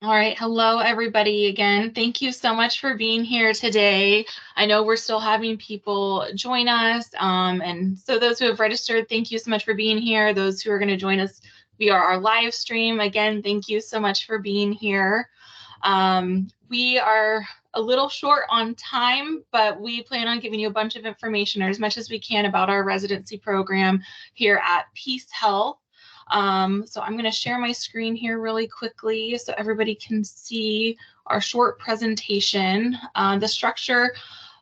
All right. Hello, everybody. Again, thank you so much for being here today. I know we're still having people join us. And so those who have registered, thank you so much for being here. Those who are going to join us via our live stream, again, thank you so much for being here. We are a little short on time, but we plan on giving you a bunch of information or as much as we can about our residency program here at PeaceHealth. So I'm going to share my screen here really quickly so everybody can see our short presentation. The structure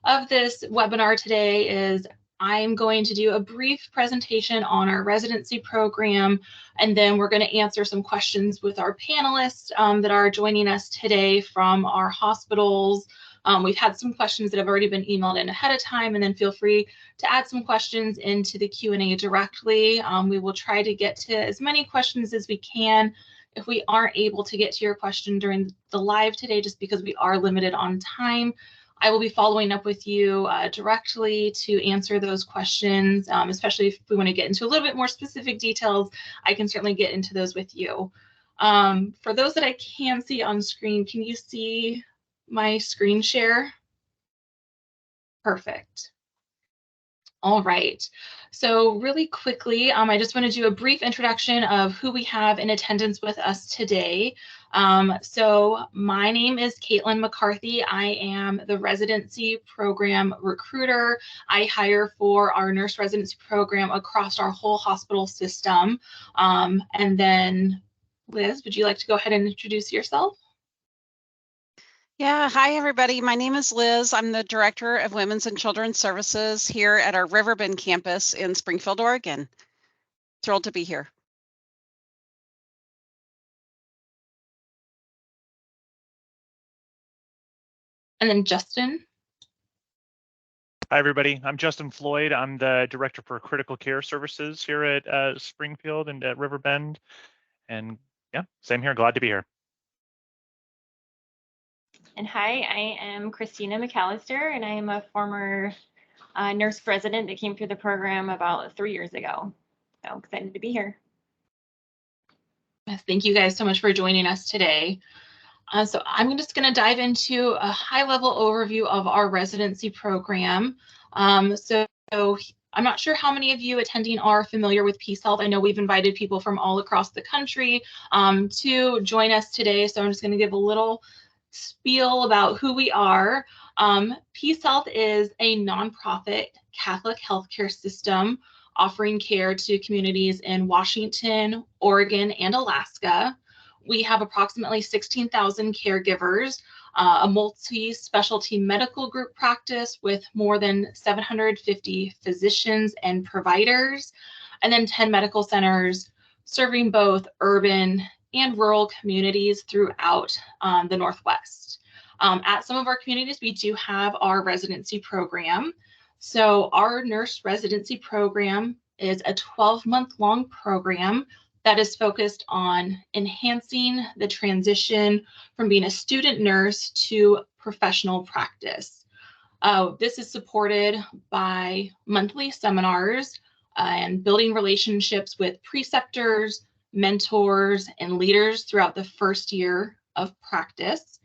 of this webinar today is I'm going to do a brief presentation on our residency program, and then we're going to answer some questions with our panelists that are joining us today from our hospitals. We've had some questions that have already been emailed in ahead of time, and then feel free to add some questions into the Q&A directly. We will try to get to as many questions as we can. If we aren't able to get to your question during the live today, just because we are limited on time, I will be following up with you directly to answer those questions, especially if we want to get into a little bit more specific details. I can certainly get into those with you. For those that I can see on screen, can you see my screen share? Perfect. All right. So really quickly, I just want to do a brief introduction of who we have in attendance with us today. So my name is Caitlin McCarthy. I am the residency program recruiter. I hire for our nurse residency program across our whole hospital system. And then Liz, would you like to go ahead and introduce yourself? Yeah, hi everybody. My name is Liz. I'm the Director of Women's and Children's Services here at our Riverbend campus in Springfield, Oregon. Thrilled to be here. And then Justin. Hi, everybody. I'm Justin Floyd. I'm the Director for Critical Care Services here at Springfield and at Riverbend. And yeah, same here. Glad to be here. And hi, I am Christina McAllister, and I am a former nurse resident that came through the program about 3 years ago. So excited to be here. Thank you guys so much for joining us today. So I'm just going to dive into a high-level overview of our residency program. So I'm not sure how many of you attending are familiar with PeaceHealth. I know we've invited people from all across the country to join us today. So I'm just going to give a little spiel about who we are. PeaceHealth is a nonprofit Catholic healthcare system offering care to communities in Washington, Oregon, and Alaska. We have approximately 16,000 caregivers, a multi-specialty medical group practice with more than 750 physicians and providers, and then 10 medical centers serving both urban and rural communities throughout the Northwest. At some of our communities, we do have our residency program. So our nurse residency program is a 12-month-long program that is focused on enhancing the transition from being a student nurse to professional practice. This is supported by monthly seminars and building relationships with preceptors, mentors, and leaders throughout the first year of practice.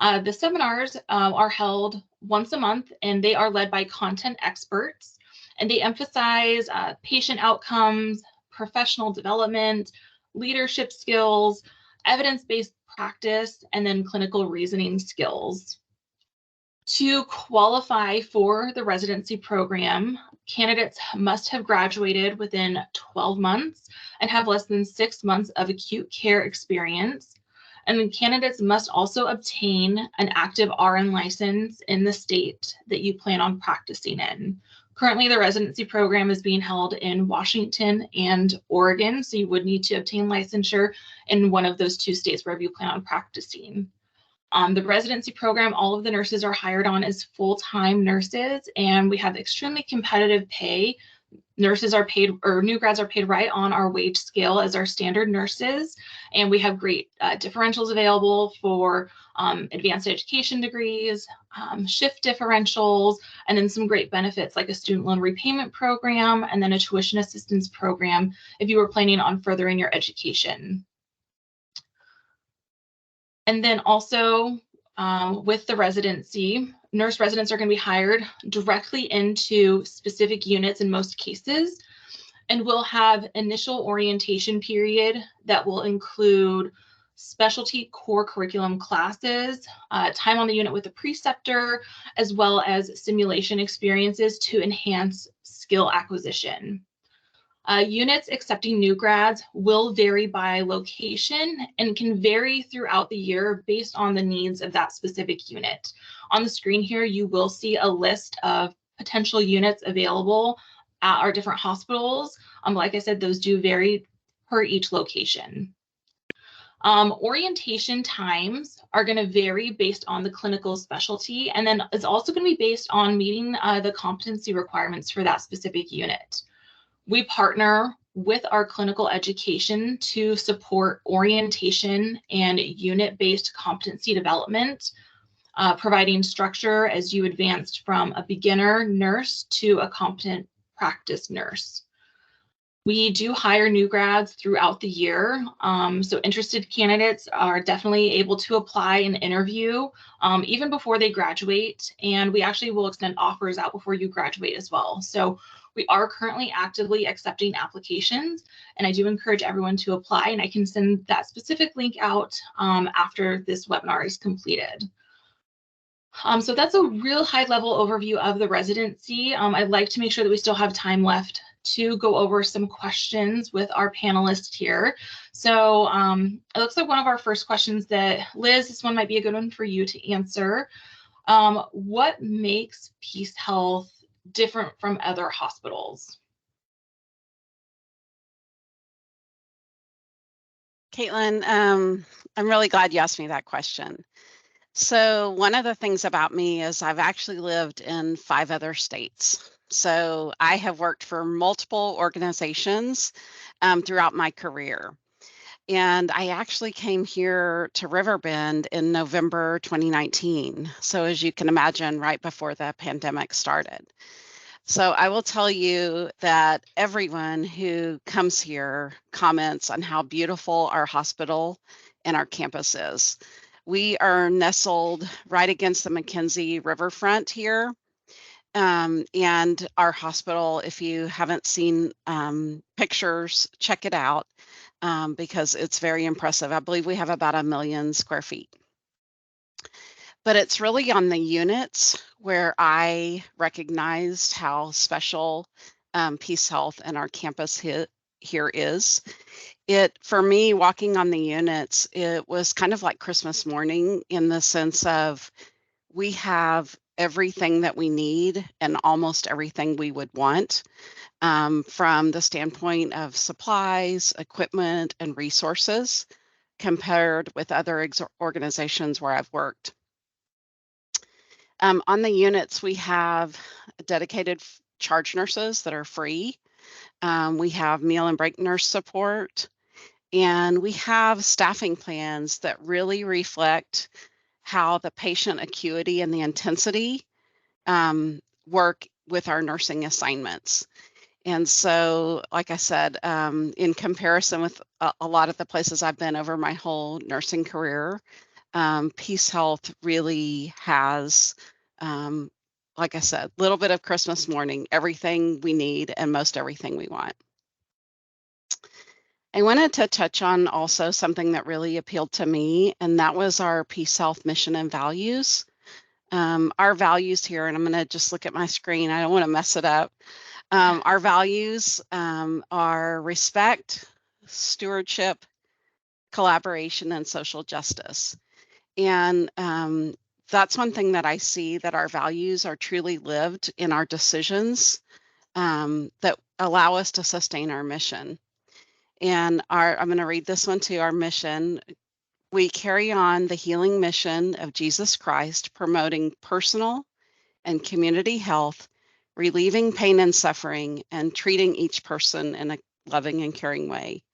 The seminars are held once a month, and they are led by content experts, and they emphasize patient outcomes, professional development, leadership skills, evidence-based practice, and then clinical reasoning skills. To qualify for the residency program, candidates must have graduated within 12 months and have less than 6 months of acute care experience. And then candidates must also obtain an active RN license in the state that you plan on practicing in. Currently, the residency program is being held in Washington and Oregon, so you would need to obtain licensure in one of those two states wherever you plan on practicing. The residency program, all of the nurses are hired on as full-time nurses, and we have extremely competitive pay. Nurses are paid, or new grads are paid right on our wage scale as our standard nurses, and we have great differentials available for advanced education degrees, shift differentials, and then some great benefits like a student loan repayment program and then a tuition assistance program if you were planning on furthering your education. And then also with the residency, nurse residents are going to be hired directly into specific units in most cases, and we'll have initial orientation period that will include specialty core curriculum classes, time on the unit with a preceptor, as well as simulation experiences to enhance skill acquisition. Units accepting new grads will vary by location and can vary throughout the year based on the needs of that specific unit. On the screen here, you will see a list of potential units available at our different hospitals. Like I said, those do vary per each location. Orientation times are going to vary based on the clinical specialty, and then it's also going to be based on meeting the competency requirements for that specific unit. We partner with our clinical education to support orientation and unit-based competency development, providing structure as you advanced from a beginner nurse to a competent practice nurse. We do hire new grads throughout the year, so interested candidates are definitely able to apply and interview even before they graduate, and we actually will extend offers out before you graduate as well. So we are currently actively accepting applications, and I do encourage everyone to apply, and I can send that specific link out after this webinar is completed. So that's a real high-level overview of the residency. I'd like to make sure that we still have time left to go over some questions with our panelists here. So it looks like one of our first questions that, Liz, this one might be a good one for you to answer. What makes PeaceHealth different from other hospitals? Caitlin, I'm really glad you asked me that question. So one of the things about me is I've actually lived in 5 other states. So I have worked for multiple organizations throughout my career. And I actually came here to Riverbend in November 2019. So as you can imagine, right before the pandemic started. So I will tell you that everyone who comes here comments on how beautiful our hospital and our campus is. We are nestled right against the McKenzie riverfront here. And our hospital, if you haven't seen pictures, check it out because it's very impressive. I believe we have about 1 million square feet. But it's really on the units where I recognized how special PeaceHealth and our campus here is. For me, walking on the units, it was kind of like Christmas morning in the sense of we have everything that we need and almost everything we would want from the standpoint of supplies, equipment, and resources compared with other organizations where I've worked. On the units, we have dedicated charge nurses that are free. We have meal and break nurse support, and we have staffing plans that really reflect how the patient acuity and the intensity work with our nursing assignments. And so, like I said, in comparison with a lot of the places I've been over my whole nursing career, PeaceHealth really has, like I said, a little bit of Christmas morning, everything we need and most everything we want. I wanted to touch on also something that really appealed to me, and that was our PeaceHealth mission and values. Our values here, and I'm going to just look at my screen, I don't want to mess it up. Our values are respect, stewardship, collaboration, and social justice. And that's one thing that I see, that our values are truly lived in our decisions that allow us to sustain our mission. And I'm going to read this one too. Our mission: we carry on the healing mission of Jesus Christ, promoting personal and community health, relieving pain and suffering, and treating each person in a loving and caring way.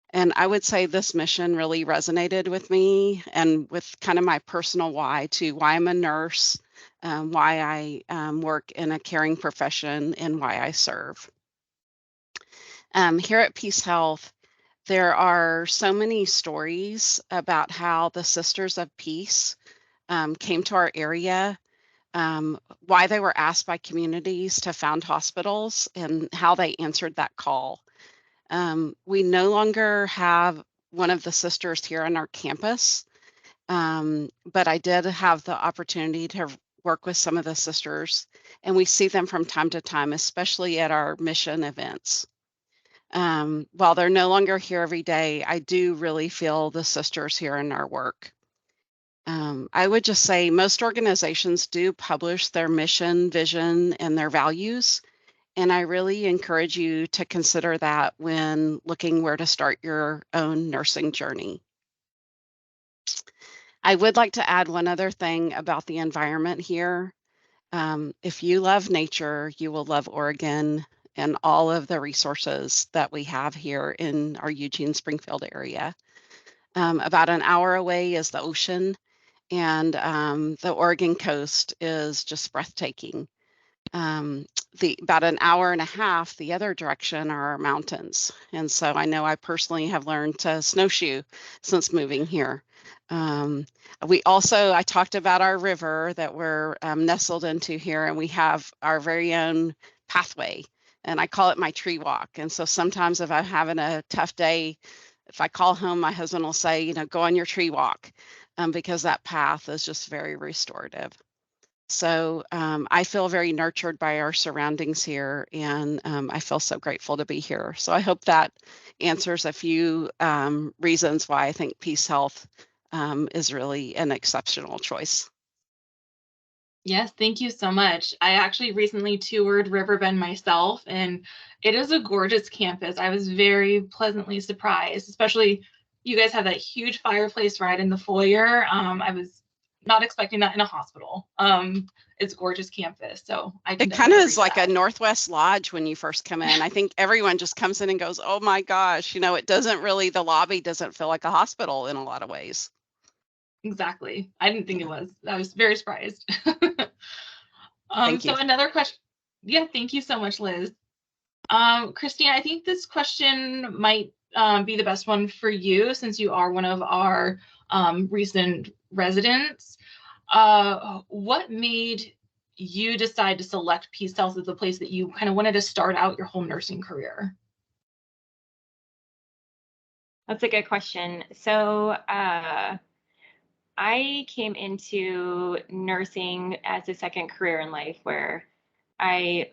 And I would say this mission really resonated with me and with kind of my personal why I'm a nurse, why I work in a caring profession, and why I serve. Here at PeaceHealth, There are so many stories about how the Sisters of Peace came to our area, why they were asked by communities to found hospitals, and how they answered that call. We no longer have one of the sisters here on our campus, but I did have the opportunity to work with some of the sisters, and we see them from time to time, especially at our mission events. While they're no longer here every day, I do really feel the sisters here in our work. I would just say most organizations do publish their mission, vision, and their values. And I really encourage you to consider that when looking where to start your own nursing journey. I would like to add one other thing about the environment here. If you love nature, you will love Oregon and all of the resources that we have here in our Eugene Springfield area. About an hour away is the ocean, and the Oregon coast is just breathtaking. About an hour and a half the other direction are our mountains. And so I know I personally have learned to snowshoe since moving here. I talked about our river that we're nestled into here, and we have our very own pathway, and I call it my tree walk. And so sometimes if I'm having a tough day, if I call home, my husband will say, you know, go on your tree walk, because that path is just very restorative. So I feel very nurtured by our surroundings here, and I feel so grateful to be here. So I hope that answers a few reasons why I think PeaceHealth is really an exceptional choice. Yes, thank you so much. I actually recently toured Riverbend myself, and it is a gorgeous campus. I was very pleasantly surprised, especially you guys have that huge fireplace right in the foyer. I was not expecting that in a hospital. It's a gorgeous campus, so I can It kind of definitely is agree like with a that. Northwest Lodge when you first come in. I think everyone just comes in and goes, oh my gosh, you know, it doesn't really, the lobby doesn't feel like a hospital in a lot of ways. Exactly. I didn't think it was. I was very surprised. Thank you. So another question. Yeah, thank you so much, Liz. Christine, I think this question might be the best one for you since you are one of our recent residents. What made you decide to select PeaceHealth as the place that you kind of wanted to start out your whole nursing career? That's a good question. So I came into nursing as a second career in life where I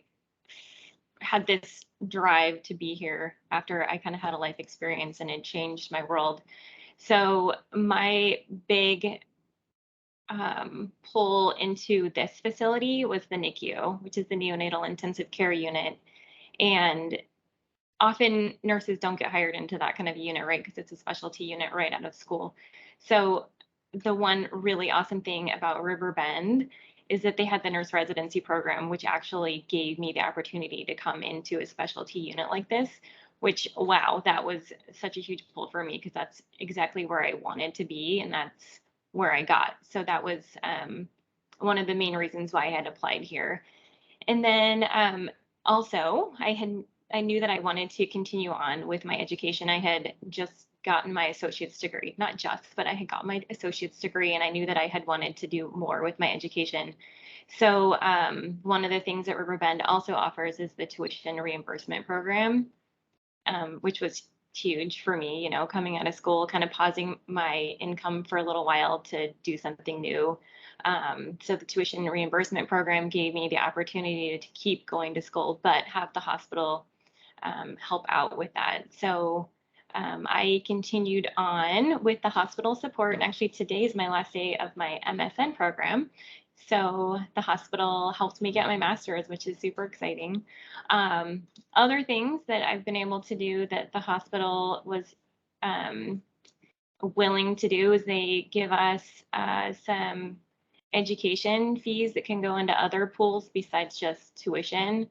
had this drive to be here after I kind of had a life experience and it changed my world. So my big pull into this facility was the NICU, which is the neonatal intensive care unit. And often nurses don't get hired into that kind of unit, right? Because it's a specialty unit right out of school. So the one really awesome thing about Riverbend is that they had the nurse residency program, which actually gave me the opportunity to come into a specialty unit like this, which, wow, that was such a huge pull for me because that's exactly where I wanted to be. And that's where I got. So that was one of the main reasons why I had applied here. And then also, I knew that I wanted to continue on with my education. I had just gotten my associate's degree, not just, but I had got my associate's degree, and I knew that I had wanted to do more with my education. So one of the things that Riverbend also offers is the tuition reimbursement program, which was huge for me, you know, coming out of school, kind of pausing my income for a little while to do something new. So the tuition reimbursement program gave me the opportunity to keep going to school, but have the hospital help out with that. So I continued on with the hospital support. And actually, today is my last day of my MSN program. So the hospital helped me get my master's, which is super exciting. Other things that I've been able to do that the hospital was willing to do is they give us some education fees that can go into other pools besides just tuition.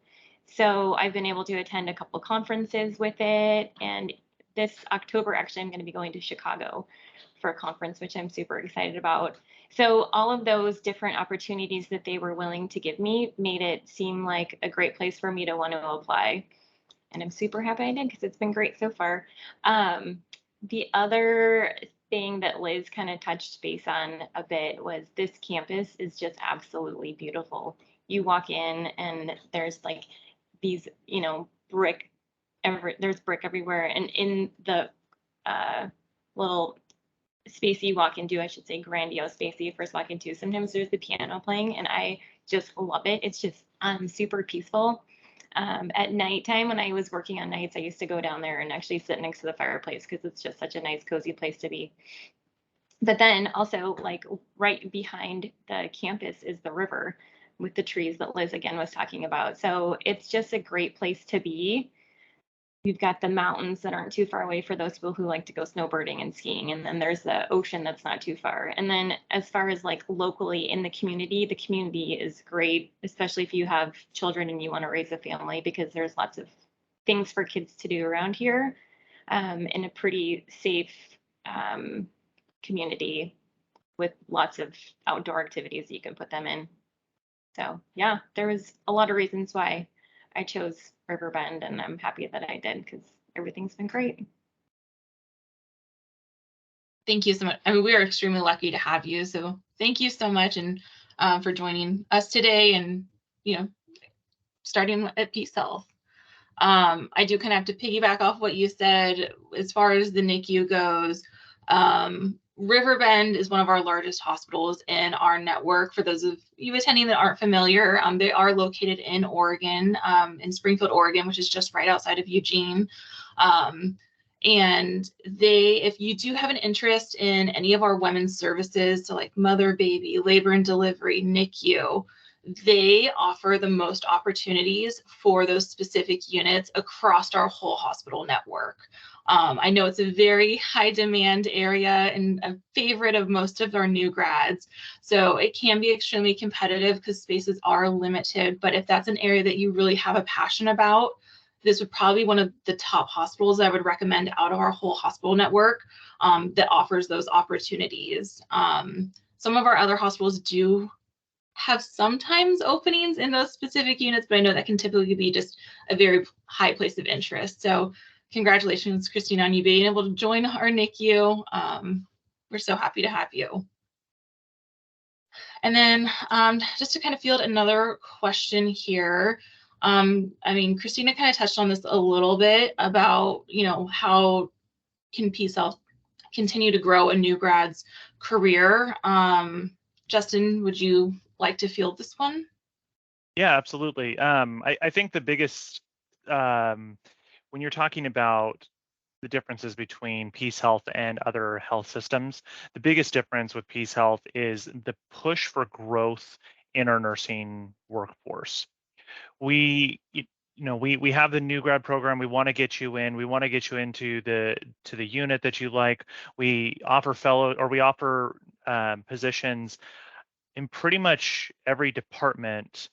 So I've been able to attend a couple conferences with it. And this October, actually, I'm going to be going to Chicago for a conference, which I'm super excited about. So all of those different opportunities that they were willing to give me made it seem like a great place for me to want to apply. and I'm super happy I did because it's been great so far. The other thing that Liz kind of touched base on a bit was this campus is just absolutely beautiful. You walk in and there's like these, there's brick everywhere, and in the little space you walk into, I should say grandiose space that you first walk into, sometimes there's the piano playing, and I just love it. It's just super peaceful. At nighttime, when I was working on nights, I used to go down there and actually sit next to the fireplace because it's just such a nice, cozy place to be. But then also, like right behind the campus is the river with the trees that Liz again was talking about. So it's just a great place to be. You've got the mountains that aren't too far away for those people who like to go snowbirding and skiing. And then there's the ocean that's not too far. And then as far as like locally in the community is great, especially if you have children and you want to raise a family, because there's lots of things for kids to do around here, in a pretty safe community with lots of outdoor activities that you can put them in. So yeah, there was a lot of reasons why I chose Riverbend, and I'm happy that I did because everything's been great. Thank you so much. I mean, we are extremely lucky to have you. So thank you so much, and for joining us today, and starting at PeaceHealth. I do kind of have to piggyback off what you said as far as the NICU goes. Riverbend is one of our largest hospitals in our network. For those of you attending that aren't familiar, they are located in Oregon, in Springfield, Oregon, which is just right outside of Eugene. And if you do have an interest in any of our women's services, so like mother, baby, labor and delivery, NICU, they offer the most opportunities for those specific units across our whole hospital network. I know it's a very high demand area and a favorite of most of our new grads. So it can be extremely competitive because spaces are limited. But if that's an area that you really have a passion about, this would probably be one of the top hospitals I would recommend out of our whole hospital network, that offers those opportunities. Some of our other hospitals do have sometimes openings in those specific units, but I know that can typically be just a very high place of interest. So congratulations, Christine, on you being able to join our NICU. We're so happy to have you. And then just to kind of field another question here. I mean, Christina kind of touched on this a little bit about, how can PeaceHealth continue to grow a new grad's career? Justin, would you like to field this one? Yeah, absolutely. I think the biggest, when you're talking about the differences between PeaceHealth and other health systems, the biggest difference with PeaceHealth is the push for growth in our nursing workforce. We have the new grad program. We want to get you in. We want to get you into the unit that you like. We offer positions in pretty much every department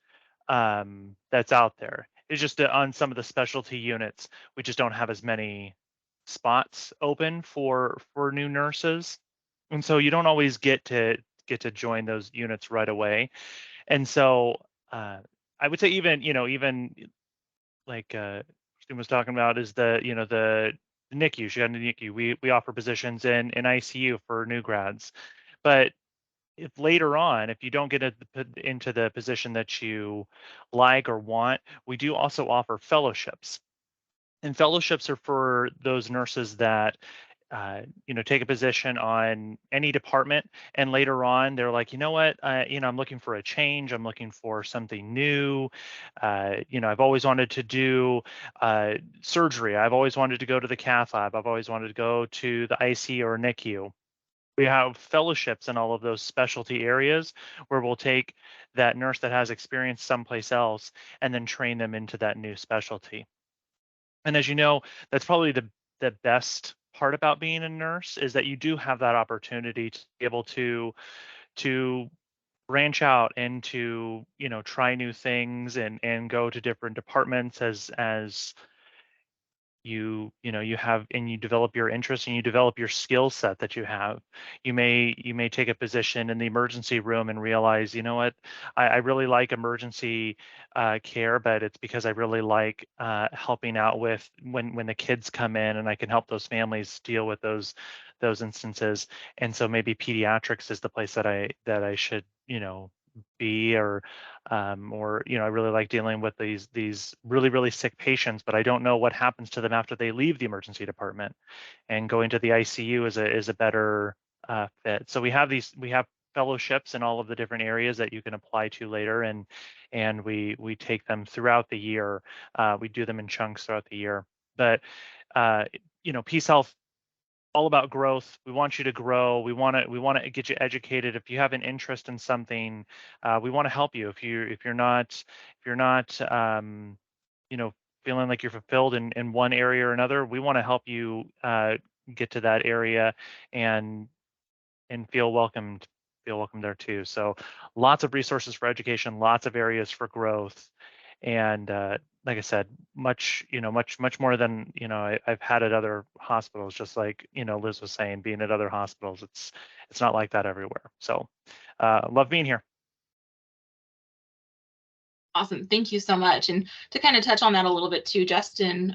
that's out there. It's just on some of the specialty units, we just don't have as many spots open for new nurses, and so you don't always get to join those units right away. And so I would say even like Christine was talking about is the NICU. She got into NICU. We offer positions in ICU for new grads, but if later on, if you don't get into the position that you like or want, we do also offer fellowships. And fellowships are for those nurses that take a position on any department, and later on they're like, you know what, I'm looking for a change. I'm looking for something new. I've always wanted to do surgery. I've always wanted to go to the cath lab. I've always wanted to go to the IC or NICU. We have fellowships in all of those specialty areas where we'll take that nurse that has experience someplace else and then train them into that new specialty. And as you know, that's probably the best part about being a nurse, is that you do have that opportunity to be able to branch out and to try new things and go to different departments as you have, and you develop your interest and you develop your skill set that you have. You may take a position in the emergency room and realize, you know what, I really like emergency care, but it's because I really like helping out with when the kids come in, and I can help those families deal with those instances. And so maybe pediatrics is the place that I should be, or I really like dealing with these really sick patients, but I don't know what happens to them after they leave the emergency department, and going to the ICU is a better fit. So we have fellowships in all of the different areas that you can apply to later, and we take them throughout the year. We do them in chunks throughout the year. But PeaceHealth, all about growth. We want you to grow. We want to get you educated. If you have an interest in something, we want to help you. If you're not feeling like you're fulfilled in one area or another, we want to help you get to that area and feel welcomed there too. So lots of resources for education, lots of areas for growth, and like I said, much more than I've had at other hospitals. Just like Liz was saying, being at other hospitals, it's not like that everywhere. So love being here. Awesome, thank you so much. And to kind of touch on that a little bit too, Justin,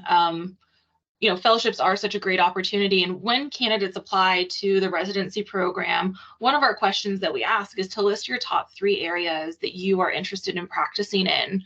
fellowships are such a great opportunity. And when candidates apply to the residency program, one of our questions that we ask is to list your top 3 areas that you are interested in practicing in.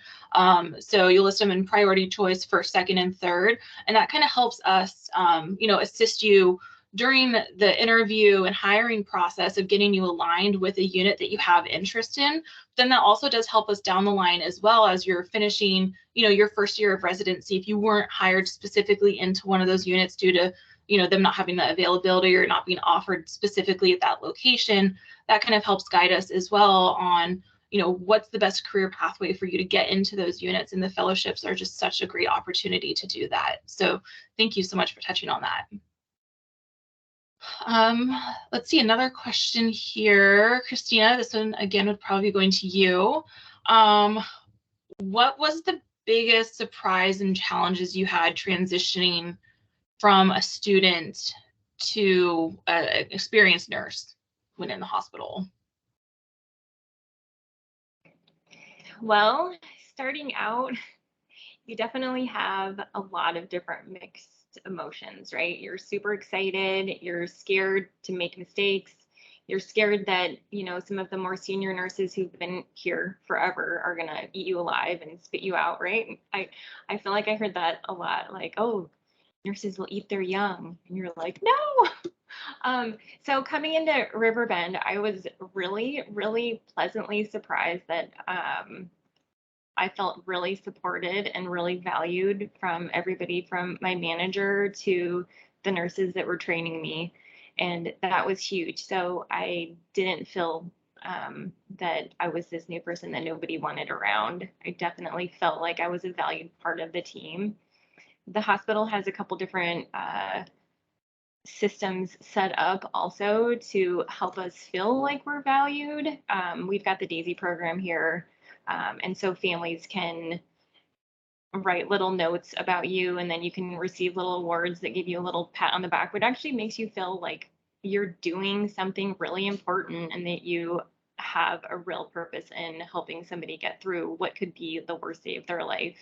So you list them in priority choice, first, second, and third, and that kind of helps us, assist you during the interview and hiring process of getting you aligned with a unit that you have interest in. Then that also does help us down the line, as well as you're finishing, your first year of residency. If you weren't hired specifically into one of those units due to, them not having the availability or not being offered specifically at that location, that kind of helps guide us as well on, what's the best career pathway for you to get into those units. And the fellowships are just such a great opportunity to do that. So thank you so much for touching on that. Let's see, another question here. Christina, this one again would probably be going to you. What was the biggest surprise and challenges you had transitioning from a student to an experienced nurse when in the hospital? Well, starting out, you definitely have a lot of different mixed emotions, right? You're super excited, you're scared to make mistakes, you're scared that, some of the more senior nurses who've been here forever are gonna eat you alive and spit you out, right? I feel like I heard that a lot, like, oh, nurses will eat their young, and you're like, no. So coming into Riverbend, I was really, really pleasantly surprised that I felt really supported and really valued from everybody, from my manager to the nurses that were training me. And that was huge. So I didn't feel that I was this new person that nobody wanted around. I definitely felt like I was a valued part of the team. The hospital has a couple different systems set up also to help us feel like we're valued. We've got the DAISY program here. And so families can write little notes about you, and then you can receive little awards that give you a little pat on the back, which actually makes you feel like you're doing something really important and that you have a real purpose in helping somebody get through what could be the worst day of their life.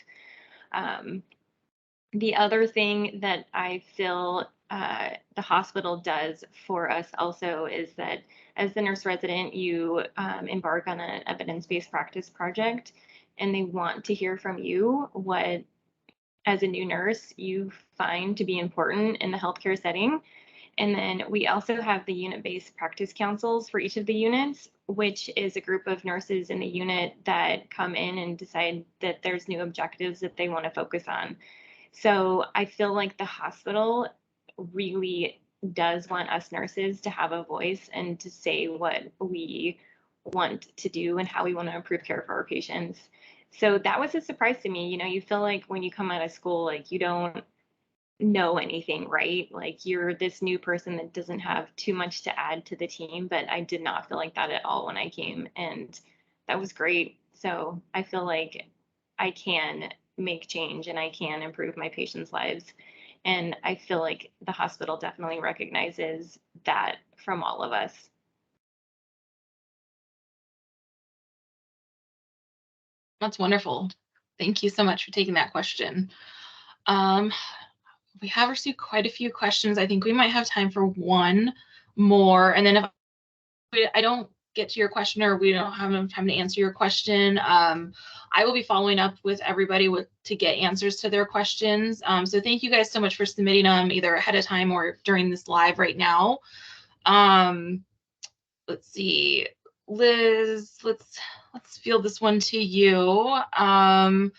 The other thing that I feel the hospital does for us also is that as the nurse resident, you embark on an evidence-based practice project, and they want to hear from you what, as a new nurse, you find to be important in the healthcare setting. And then we also have the unit-based practice councils for each of the units, which is a group of nurses in the unit that come in and decide that there's new objectives that they want to focus on. So I feel like the hospital really does want us nurses to have a voice and to say what we want to do and how we want to improve care for our patients. So that was a surprise to me. You feel like when you come out of school, like you don't know anything, right? Like you're this new person that doesn't have too much to add to the team, but I did not feel like that at all when I came, and that was great. So I feel like I can make change and I can improve my patients' lives. And I feel like the hospital definitely recognizes that from all of us. That's wonderful. Thank you so much for taking that question. We have received quite a few questions. I think we might have time for one more. And then if I don't get to your question or we don't have enough time to answer your question, I will be following up with everybody to get answers to their questions. So thank you guys so much for submitting them either ahead of time or during this live right now. Let's see, Liz, let's field this one to you. How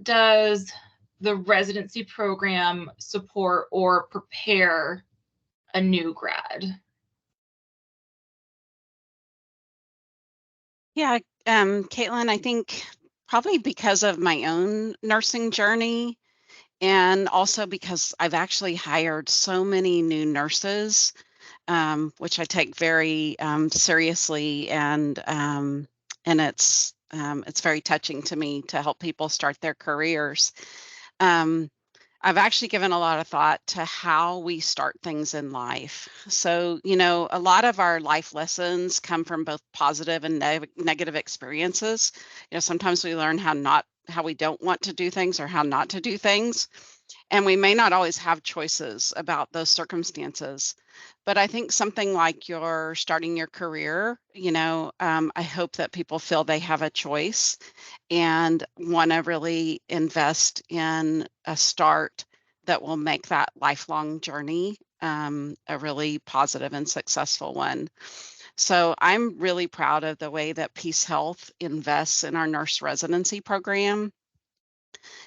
does the residency program support or prepare a new grad? Yeah, Caitlin, I think probably because of my own nursing journey, and also because I've actually hired so many new nurses, which I take very seriously, and it's very touching to me to help people start their careers. I've actually given a lot of thought to how we start things in life. So, a lot of our life lessons come from both positive and negative experiences. Sometimes we learn how we don't want to do things or how not to do things. And we may not always have choices about those circumstances. But I think something like you're starting your career, I hope that people feel they have a choice and want to really invest in a start that will make that lifelong journey a really positive and successful one. So I'm really proud of the way that PeaceHealth invests in our nurse residency program.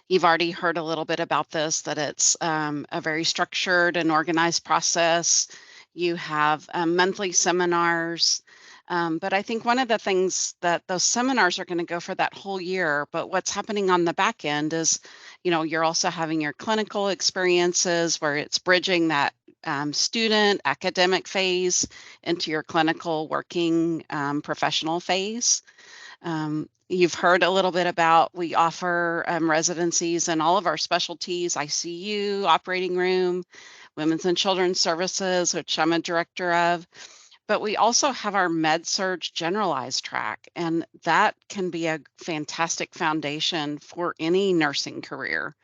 You've already heard a little bit about this, that it's a very structured and organized process. You have monthly seminars. But I think one of the things that those seminars are going to go for that whole year, but what's happening on the back end is, you're also having your clinical experiences where it's bridging that student academic phase into your clinical working professional phase. You've heard a little bit about, we offer residencies in all of our specialties, ICU, operating room, women's and children's services, which I'm a director of. But we also have our med-surg generalized track, and that can be a fantastic foundation for any nursing career.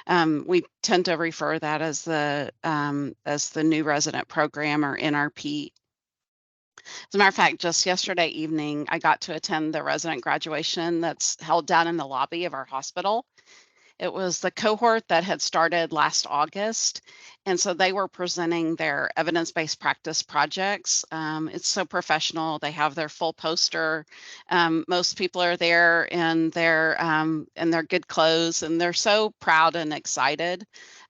We tend to refer that as the new resident program, or NRP. As a matter of fact, just yesterday evening, I got to attend the resident graduation that's held down in the lobby of our hospital. It was the cohort that had started last August, and so they were presenting their evidence-based practice projects. It's so professional. They have their full poster. Most people are there in their good clothes, and they're so proud and excited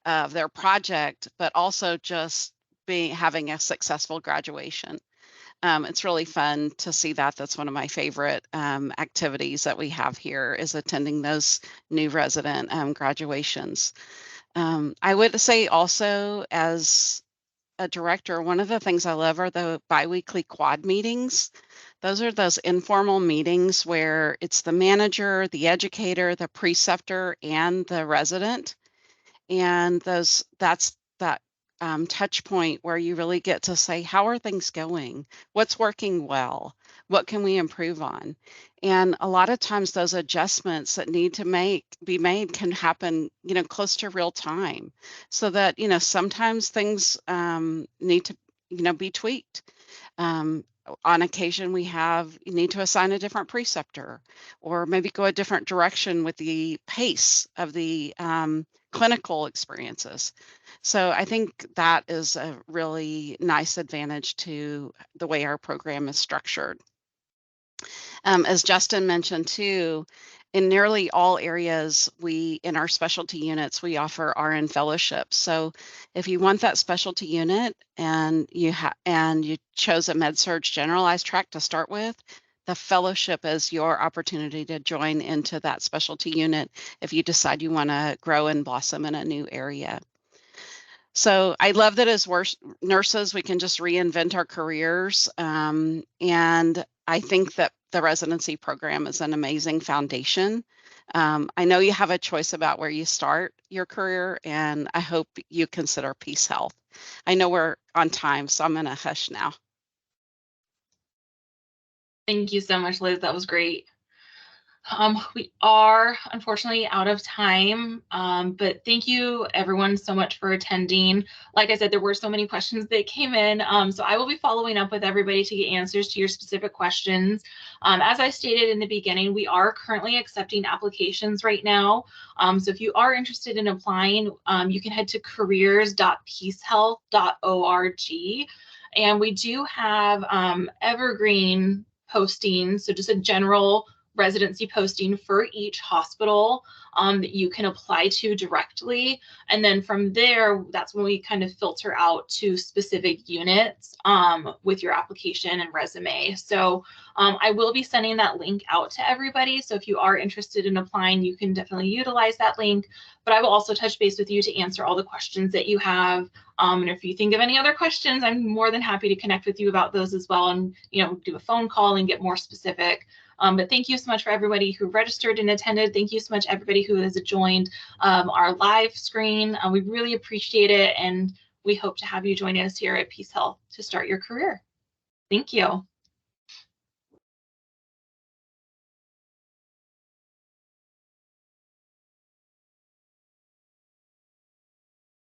of their project, but also just having a successful graduation. It's really fun to see that. That's one of my favorite activities that we have here, is attending those new resident graduations. I would say also, as a director, one of the things I love are the biweekly quad meetings. Those are those informal meetings where it's the manager, the educator, the preceptor, and the resident. And that's that touch point where you really get to say, how are things going? What's working well? What can we improve on? And a lot of times those adjustments that need to be made can happen, close to real time, so that, sometimes things need to, be tweaked. On occasion, you need to assign a different preceptor, or maybe go a different direction with the pace of the clinical experiences. So I think that is a really nice advantage to the way our program is structured. As Justin mentioned too, in nearly all areas, in our specialty units, we offer RN fellowships. So if you want that specialty unit and you chose a med-surg generalized track to start with, the fellowship is your opportunity to join into that specialty unit if you decide you want to grow and blossom in a new area. So I love that as nurses, we can just reinvent our careers. And I think that the residency program is an amazing foundation I know you have a choice about where you start your career, and I hope you consider PeaceHealth. I know we're on time, so I'm going to hush now. Thank you so much, Liz. That was great. We are unfortunately out of time, but thank you everyone so much for attending. Like I said, there were so many questions that came in, so I will be following up with everybody to get answers to your specific questions. As I stated in the beginning, we are currently accepting applications right now. So if you are interested in applying, you can head to careers.peacehealth.org. And we do have evergreen postings, so just a general residency posting for each hospital that you can apply to directly. And then from there, that's when we kind of filter out to specific units with your application and resume. So I will be sending that link out to everybody. So if you are interested in applying, you can definitely utilize that link. But I will also touch base with you to answer all the questions that you have. And if you think of any other questions, I'm more than happy to connect with you about those as well, and do a phone call and get more specific. But thank you so much for everybody who registered and attended. Thank you so much everybody who has joined our live screen. We really appreciate it, and we hope to have you join us here at PeaceHealth to start your career. Thank you.